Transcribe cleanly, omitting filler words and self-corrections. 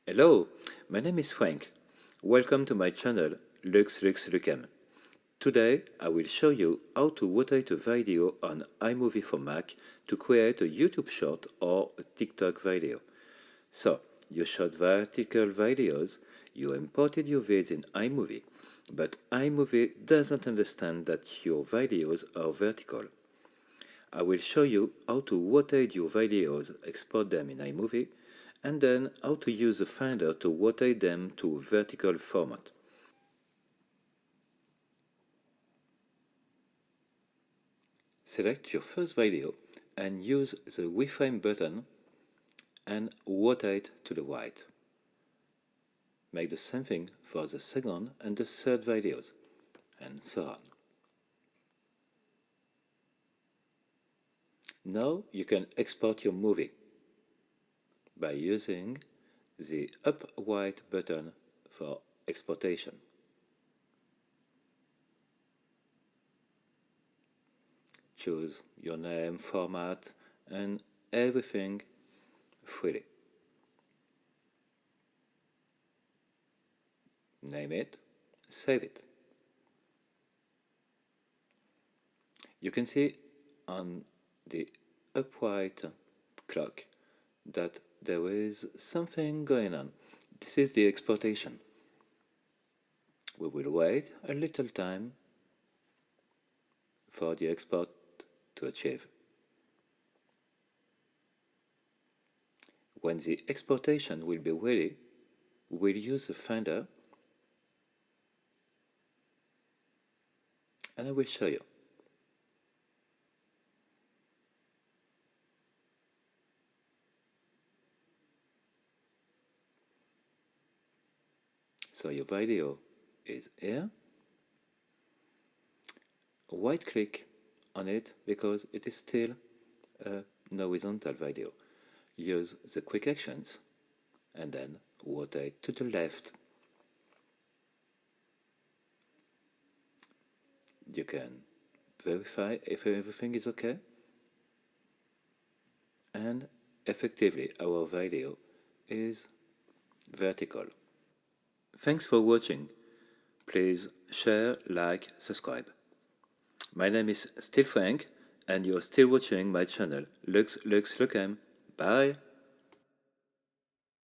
Hello, my name is Frank. Welcome to my channel Lux. Today I will show you how to rotate a video on iMovie for Mac to create a YouTube short or a TikTok video. So, you shot vertical videos, you imported your vids in iMovie, but iMovie doesn't understand that your videos are vertical. I will show you how to rotate your videos, export them in iMovie, and then how to use the Finder to rotate them to vertical format. Select your first video and use the reframe button and rotate to the right. Make the same thing for the second and the third videos, and so on. Now you can export your movie by using the up right button for exportation. Choose your name, format, and everything freely. Name it, save it. You can see on the upright clock that there is something going on. This is the exportation. We will wait a little time for the export to achieve. When the exportation will be ready, we'll use the Finder and I will show you. So your video is here. Right click on it because it is still a horizontal video. Use the quick actions and then rotate to the left. You can verify if everything is okay, and effectively our video is vertical. Thanks for watching. Please share, like, subscribe. My name is still Frank and you're still watching my channel Lux. Bye!